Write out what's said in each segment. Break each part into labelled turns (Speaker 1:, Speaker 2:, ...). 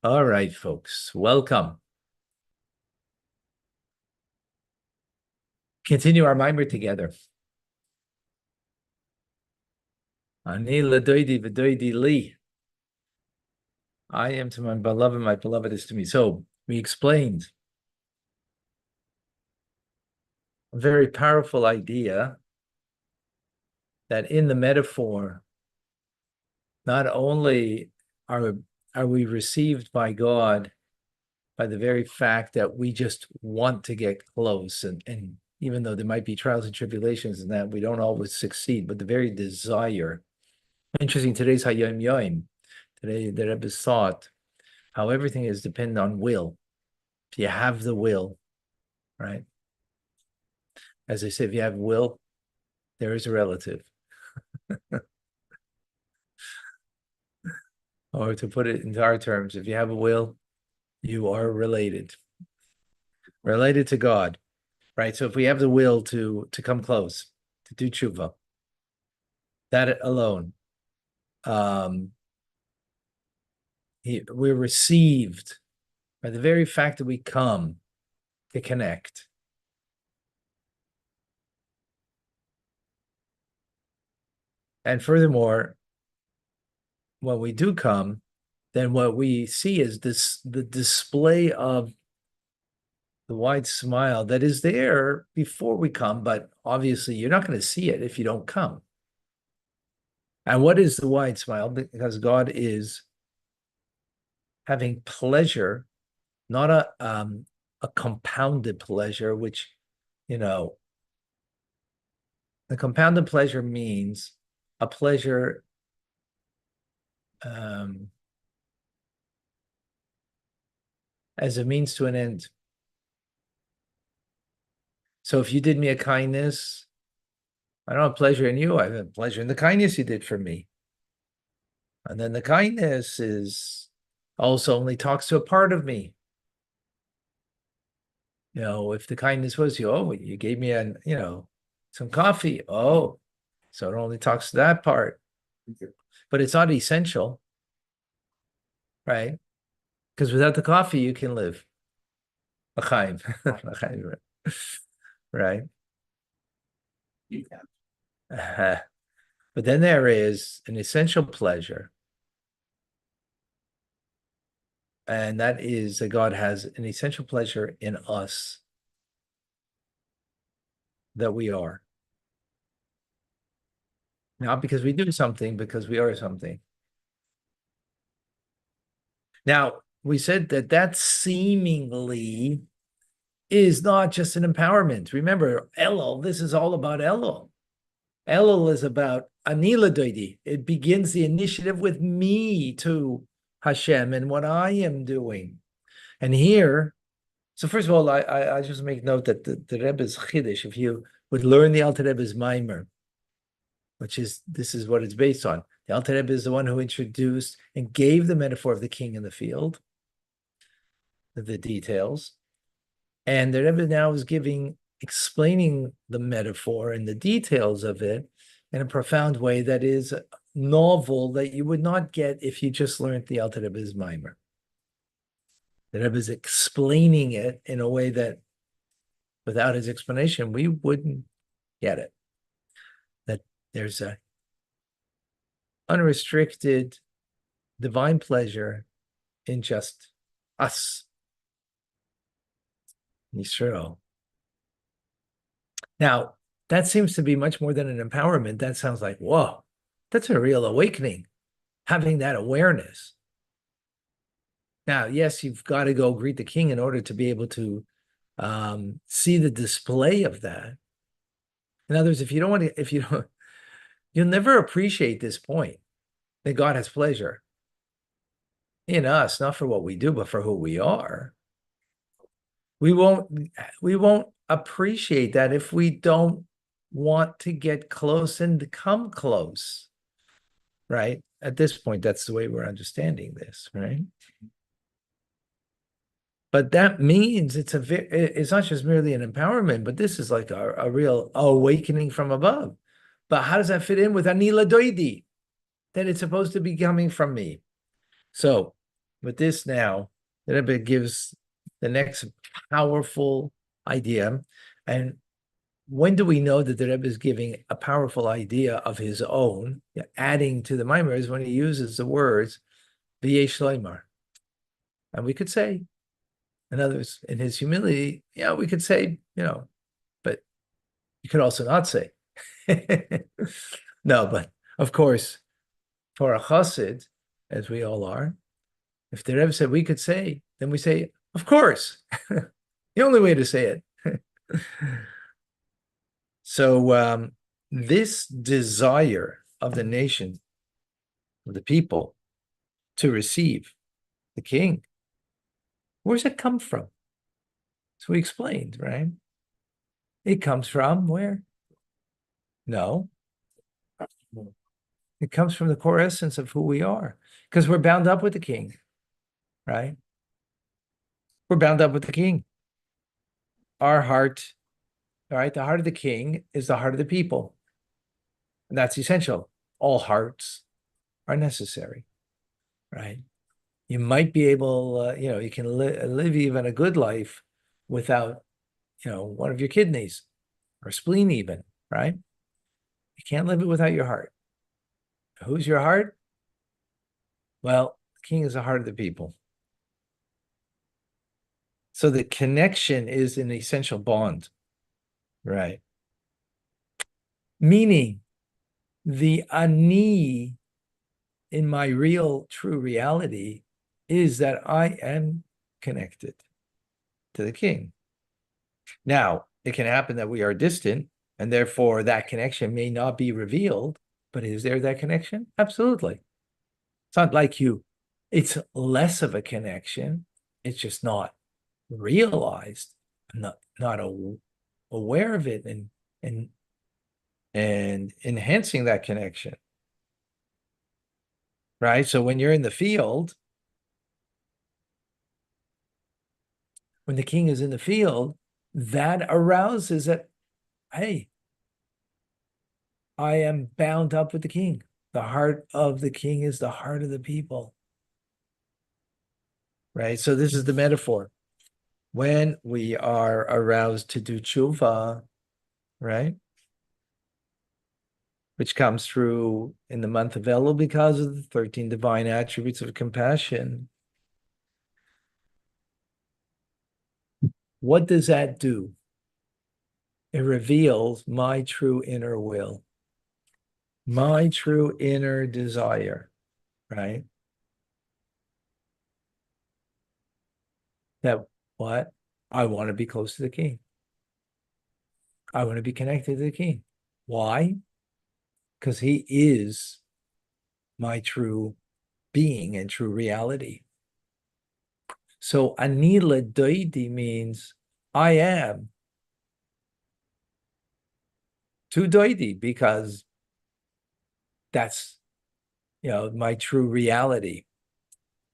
Speaker 1: All right, folks, welcome. Continue our mimer together. Ani ladoidi v'doidi li. I am to my beloved is to me. So we explained a very powerful idea that in the metaphor, not only are we received by God by the very fact that we just want to get close, and even though there might be trials and tribulations and that we don't always succeed, but the very desire. Interesting, today's Hayom Yom. Today, the Rebbe's thought how everything is dependent on will. If you have the will, right? As I say, if you have will, there is a relative. Or to put it into our terms, if you have a will, you are related to God, right? So if we have the will to come close, to do tshuva, that alone, we're received by the very fact that we come to connect. And furthermore, when we do come, then what we see is the display of the wide smile that is there before we come, but obviously you're not going to see it if you don't come. And what is the wide smile? Because God is having pleasure, not a compounded pleasure, which, the compounded pleasure means a pleasure as a means to an end. So if you did me a kindness, I don't have pleasure in you. I have pleasure in the kindness you did for me. And then the kindness is also only talks to a part of me. If the kindness was you gave me some coffee. Oh, so it only talks to that part. But it's not essential, right? Because without the coffee, you can live. L'chaim. Right? But then there is an essential pleasure. And that is that God has an essential pleasure in us that we are. Not because we do something, because we are something. Now, we said that seemingly is not just an empowerment. Remember, Elul, this is all about Elul. Elul is about Anila Doidi. It begins the initiative with me to Hashem and what I am doing. And here, so first of all, I just make note that the Rebbe's Chiddush, if you would learn the Alter Rebbe's Maimer, this is what it's based on. The Alter Rebbe is the one who introduced and gave the metaphor of the king in the field, the details. And the Rebbe now is explaining the metaphor and the details of it in a profound way that is novel, that you would not get if you just learned the Alter Rebbe's Maimer. The Rebbe is explaining it in a way that without his explanation, we wouldn't get it. That there's a unrestricted divine pleasure in just us, Yisrael. Now, that seems to be much more than an empowerment. That sounds like, whoa, that's a real awakening, having that awareness. Now, yes, you've got to go greet the king in order to be able to see the display of that. In other words, you'll never appreciate this point that God has pleasure in us, not for what we do, but for who we are. We won't appreciate that if we don't want to get close and to come close, right? At this point, that's the way we're understanding this, right? But that means it's not just merely an empowerment, but this is like a real awakening from above. But how does that fit in with Anila Doidi? That it's supposed to be coming from me. So with this now, the Rebbe gives the next powerful idea. And when do we know that the Rebbe is giving a powerful idea of his own, adding to the Maimer, is when he uses the words V'yesh Leimar. And we could say, in others, in his humility, we could say, but you could also not say. No, but of course, for a chassid, as we all are, if the Rebbe said we could say, then we say, of course. The only way to say it. So this desire of the nation, of the people, to receive the king, where does it come from? So we explained, right? It comes from where? No. It comes from the core essence of who we are, because we're bound up with the king, right? We're bound up with the king. Our heart, all right, the heart of the king is the heart of the people. And that's essential. All hearts are necessary, right? You might be able, you can live even a good life without, one of your kidneys or spleen even, right? You can't live it without your heart. Who's your heart? Well, the king is the heart of the people. So the connection is an essential bond, right? Meaning the ani in my real, true reality is that I am connected to the king. Now, it can happen that we are distant, and therefore that connection may not be revealed, but is there that connection? Absolutely. It's not like it's less of a connection. It's just not realized. I'm not aware of it and enhancing that connection. Right? So when you're in the field, when the king is in the field, that arouses that, hey, I am bound up with the king. The heart of the king is the heart of the people. Right? So this is the metaphor. When we are aroused to do tshuva, right? Which comes through in the month of Elul because of the 13 divine attributes of compassion. What does that do? It reveals my true inner will, my true inner desire, right? That what? I want to be close to the king. I want to be connected to the king. Why? Because he is my true being and true reality. So anila doidi means I am to doidi because that's my true reality.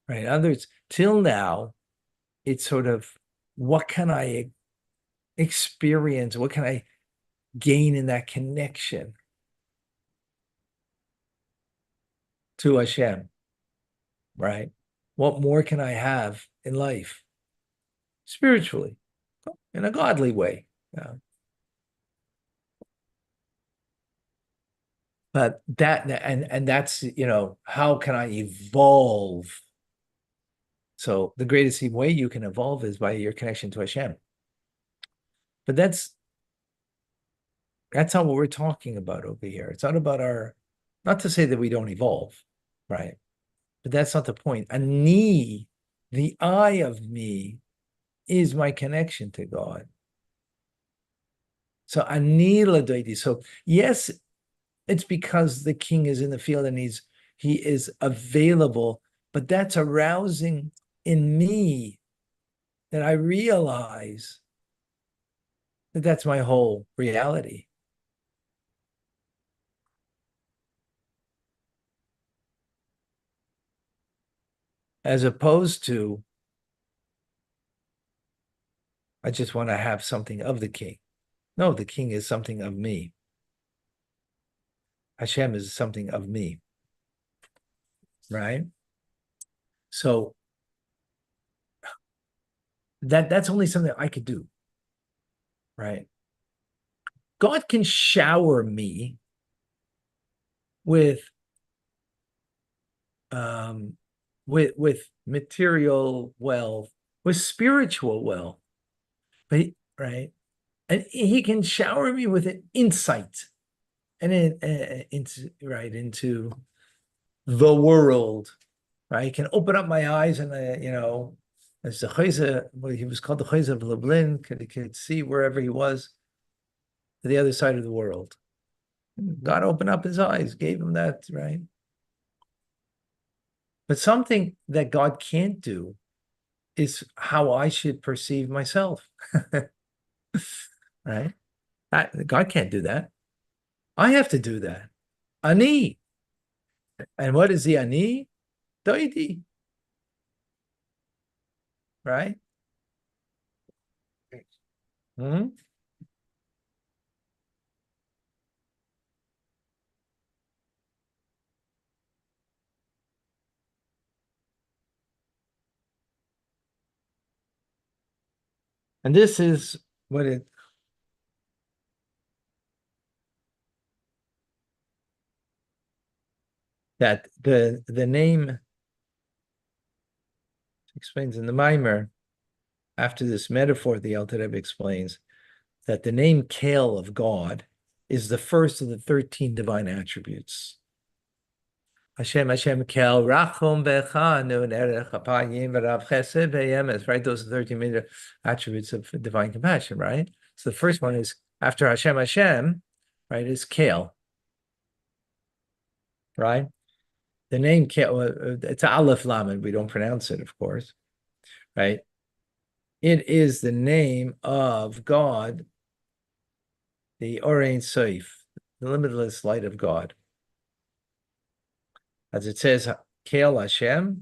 Speaker 1: Right. In other words, till now, it's sort of what can I experience? What can I gain in that connection to Hashem? Right? What more can I have in life? Spiritually, in a godly way. But that and that's how can I evolve? So the greatest way you can evolve is by your connection to Hashem. But that's not what we're talking about over here. It's not about not to say that we don't evolve, right? But that's not the point. Ani, the I of me, is my connection to God. So ani ladoiti. So yes, it's because the king is in the field and he is available, but that's arousing in me that I realize that that's my whole reality. As opposed to, I just want to have something of the king. No, the king is something of me. Hashem is something of me. Right? So that's only something I could do, right? God can shower me with um with material wealth, with spiritual wealth, but right, and he can shower me with an insight and into into the world, right? He can open up my eyes and as the Chayza, well, he was called the Chayza of Lublin, could see wherever he was to the other side of the world. God opened up his eyes, gave him that, right? But something that God can't do is how I should perceive myself, right? God can't do that. I have to do that. Ani. And what is the ani? Doidi, right? Mhm. And this is what it that the name explains in the Mimer, after this metaphor, the Alter Rebbe explains that the name Kale of God is the first of the 13 divine attributes. Hashem Kel Rachum Bechanun Erech Apayim V'Rav Chesed V'Yemes, right? Those are 13 major attributes of divine compassion, right? So the first one is after Hashem, right, is Kale, right? The name Kale, it's Aleph Lamed, we don't pronounce it, of course, right? It is the name of God, the Or Ein Sof, the limitless light of God. As it says, Kale Hashem,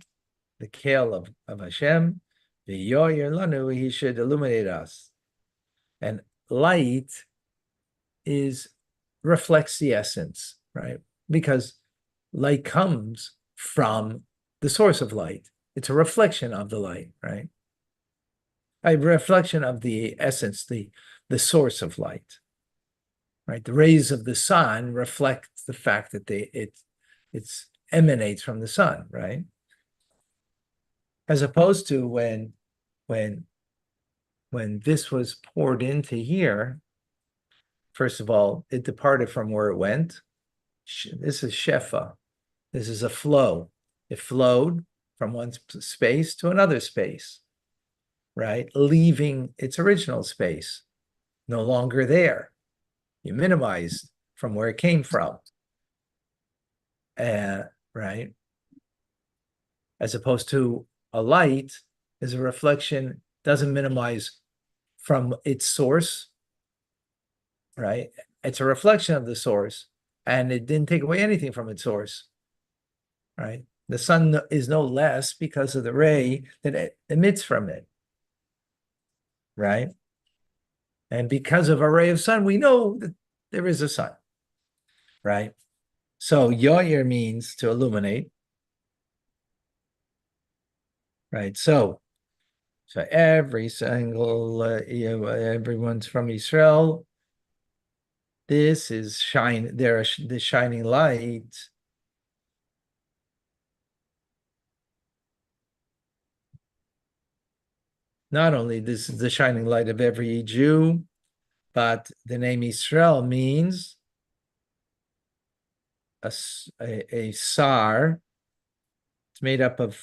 Speaker 1: the Kale of Hashem, the Yoyer Lanu, he should illuminate us. And light reflects the essence, right? Because light comes from the source of light. It's a reflection of the light, right? A reflection of the essence, the source of light, right? The rays of the sun reflect the fact that it emanates from the sun, right? As opposed to when this was poured into here, first of all, it departed from where it went. This is shefa. This is a flow. It flowed from one space to another space, right? Leaving its original space, no longer there. You minimized from where it came from, right? As opposed to a light is a reflection, doesn't minimize from its source, right? It's a reflection of the source, and it didn't take away anything from its source, right? The sun is no less because of the ray that it emits from it, right? And because of a ray of sun, we know that there is a sun, right? So yoyer means to illuminate, right? So every single, everyone's from Israel. This is the shining light. Not only this is the shining light of every Jew, but the name Israel means a sar. It's made up of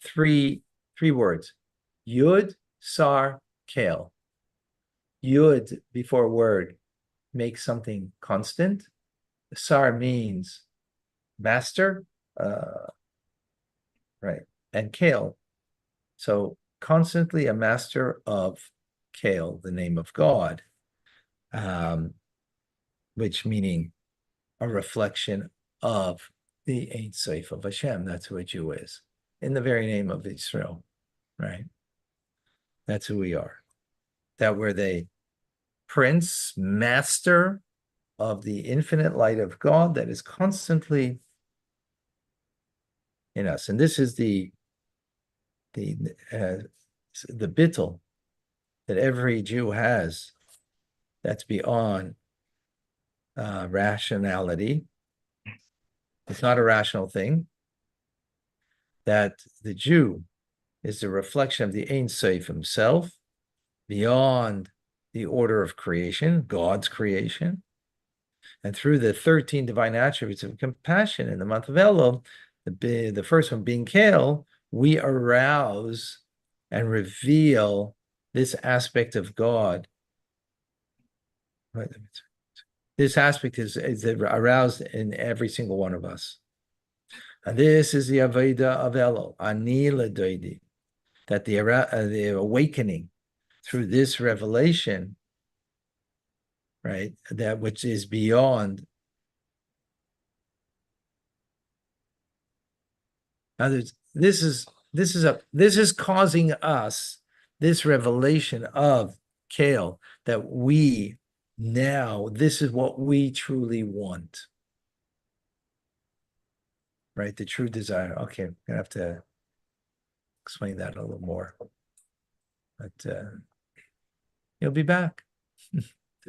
Speaker 1: three words: Yud, Sar, Kale. Yud before word makes something constant. Sar means master, right? And Kale, so constantly a master of Kale, the name of God, which meaning a reflection of the Ein Sof of Hashem. That's who a Jew is, in the very name of Israel, right? That's who we are. That we're the prince, master of the infinite light of God that is constantly in us. And this is the the bittul that every Jew has, that's beyond rationality. It's not a rational thing. That the Jew is the reflection of the Ein Sof himself, beyond the order of creation, God's creation. And through the 13 divine attributes of compassion in the month of Elul, the first one being Kale, we arouse and reveal this aspect of God. This aspect is aroused in every single one of us. And this is the Aveda of Elul, Ani Ledoidi, that the awakening through this revelation, right, that which is beyond others. This is causing us this revelation of Kale, that we now, this is what we truly want. Right? The true desire. Okay, I'm gonna have to explain that a little more. But you'll be back.